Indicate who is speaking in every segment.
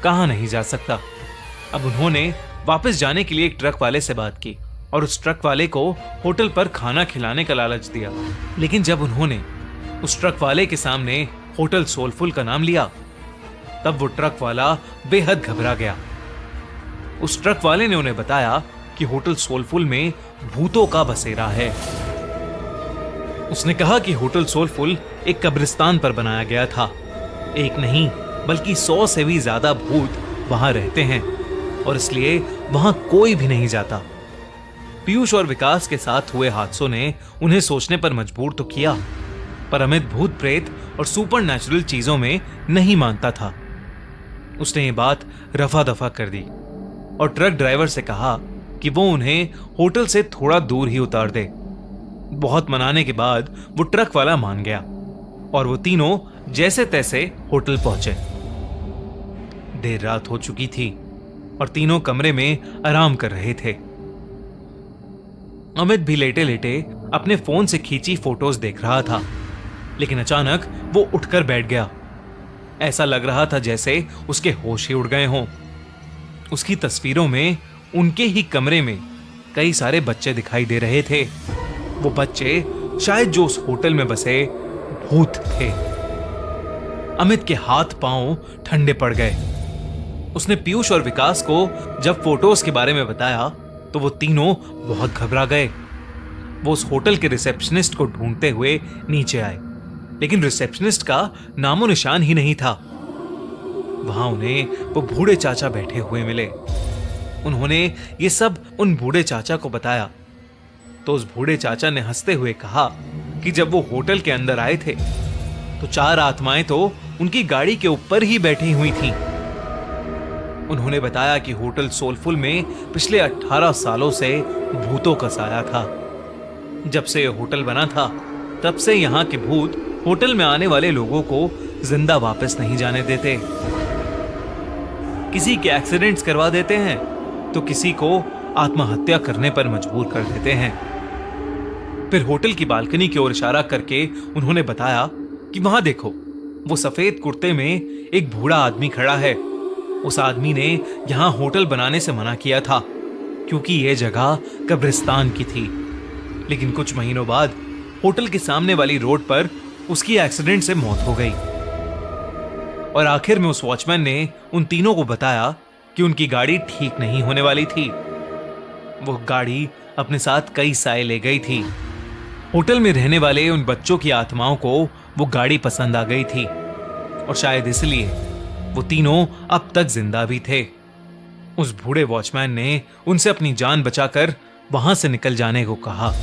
Speaker 1: कहां नहीं जा सकता। अब उन्होंने वापस जाने के लिए एक ट्रक वाले से बात की और उस ट्रक वाले को होटल पर खाना खिलाने का लालच दिया। लेकिन जब उन्होंने उस ट्रक वाले के सामने होटल सोलफुल का नाम लिया, तब वो ट्रक वाला बेहद घबरा गया। उस ट्रक वाले ने उन्हें बताया कि होटल सोलफुल में भूतों का बसेरा है। उसने कहा कि होटल सोलफुल एक कब्रिस्तान पर बनाया गया था। एक नहीं बल्कि 100 से भी ज्यादा भूत वहां रहते हैं और इसलिए वहां कोई भी नहीं जाता। पीयूष और विकास के साथ हुए हादसों ने उन्हें सोचने पर मजबूर तो किया, पर अमित भूत प्रेत और सुपर नेचुरल चीजों में नहीं मानता था। उसने ये बात रफा दफा कर दी और ट्रक ड्राइवर से कहा कि वो उन्हें होटल से थोड़ा दूर ही उतार दे। बहुत मनाने के बाद वो ट्रक वाला मान गया और वो तीनों जैसे तैसे होटल पहुंचे। देर रात हो चुकी थी और तीनों कमरे में आराम कर रहे थे। अमित भी लेटे लेटे अपने फोन से खींची फोटोज देख रहा था, लेकिन अचानक वो उठकर बैठ गया। ऐसा लग रहा था जैसे उसके होश ही उड़ गए हों। उसकी तस्वीरों में उनके ही कमरे में कई सारे बच्चे दिखाई दे रहे थे। वो बच्चे शायद जो उस होटल में बसे भूत थे। अमित के हाथ पांव ठंडे पड़ गए। उसने पीयूष और विकास को जब फोटोज के बारे में बताया तो वो तीनों बहुत घबरा गए। वो उस होटल के रिसेप्शनिस्ट को ढूंढते हुए नीचे आए, लेकिन रिसेप्शनिस्ट का नामो निशान ही नहीं था। वहां उन्हें वो बूढ़े चाचा बैठे हुए मिले। उन्होंने ये सब उन बूढ़े चाचा को बताया तो उस बूढ़े चाचा ने हंसते हुए कहा कि जब वो होटल के अंदर आए थे तो 4 आत्माएं तो उनकी गाड़ी के ऊपर ही बैठी हुई थीं। उन्होंने बताया कि होटल सोलफुल में पिछले 18 सालों से भूतों का साया था। जब से यह होटल बना था तब से यहाँ के भूत होटल में आने वाले लोगों को जिंदा वापस नहीं जाने देते। किसी के एक्सीडेंट्स करवा देते हैं तो किसी को आत्महत्या करने पर मजबूर कर देते हैं। फिर होटल की बालकनी की ओर इशारा करके उन्होंने बताया कि वहां देखो, वो सफेद कुर्ते में एक बूढ़ा आदमी खड़ा है। उस आदमी ने यहां होटल बनाने से मना किया था क्योंकि यह जगह कब्रिस्तान की थी। लेकिन कुछ महीनों बाद होटल के सामने वाली रोड पर उसकी एक्सीडेंट से मौत हो गई और आखिर में उस वॉचमैन ने उन तीनों को बताया कि उनकी गाड़ी ठीक नहीं होने वाली थी। वो गाड़ी अपने साथ कई साए ले गई थी। होटल में रहने वाले उन बच्चों की आत्माओं को वो गाड़ी पसंद आ गई थी और शायद इसलिए वो तीनों अब तक जिंदा भी थे। उस बूढ़े वॉचमैन ने उनसे अपनी जान बचाकर वहां से निकल जाने को कहा।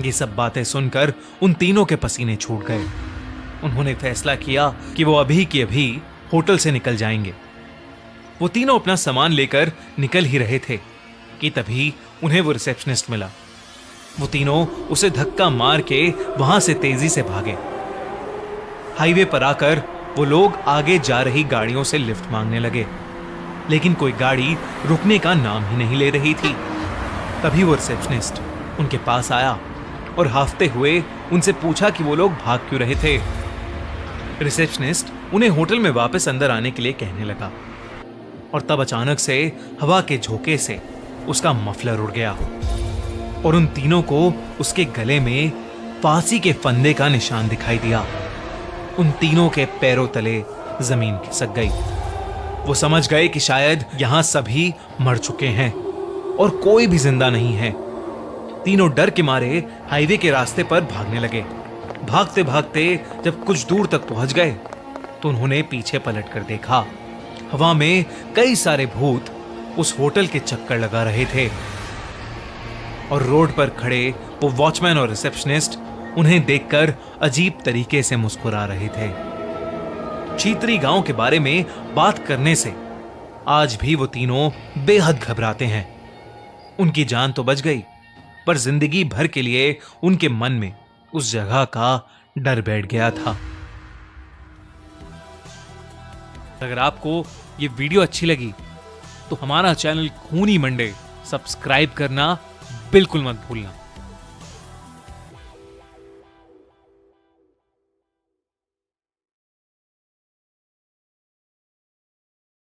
Speaker 1: ये सब बातें सुनकर उन तीनों के पसीने छूट गए। उन्होंने फैसला किया कि वो अभी की अभी होटल से निकल जाएंगे। वो तीनों अपना सामान लेकर निकल ही रहे थे कि तभी उन्हें वो रिसेप्शनिस्ट मिला। वो तीनों उसे धक्का मार के वहां से तेजी से भागे। हाईवे पर आकर वो लोग आगे जा रही गाड़ियों से लिफ्ट मांगने लगे, लेकिन कोई गाड़ी रुकने का नाम ही नहीं ले रही थी। तभी वो रिसेप्शनिस्ट उनके पास आया और हाफते हुए उनसे पूछा कि वो लोग भाग क्यों रहे थे। रिसेप्शनिस्ट उन्हें होटल में वापस अंदर आने के लिए कहने लगा और तब अचानक से हवा के झोंके से उसका मफलर उड़ गया और उन तीनों को उसके गले में फांसी के फंदे का निशान दिखाई दिया। उन तीनों के पैरों तले जमीन खिसक गई। वो समझ गए कि शायद यहां सभी मर चुके हैं और कोई भी जिंदा नहीं है। तीनों डर के मारे हाईवे के रास्ते पर भागने लगे। भागते भागते जब कुछ दूर तक पहुंच गए तो उन्होंने पीछे पलट कर देखा। हवा में कई सारे भूत उस होटल के चक्कर लगा रहे थे और रोड पर खड़े वो वॉचमैन और रिसेप्शनिस्ट उन्हें देखकर अजीब तरीके से मुस्कुरा रहे थे। चीतरी गांव के बारे में बात करने से आज भी वो तीनों बेहद घबराते हैं। उनकी जान तो बच गई, पर जिंदगी भर के लिए उनके मन में उस जगह का डर बैठ गया था। अगर आपको ये वीडियो अच्छी लगी तो हमारा चैनल खूनी मंडे सब्सक्राइब करना बिल्कुल मत भूलना।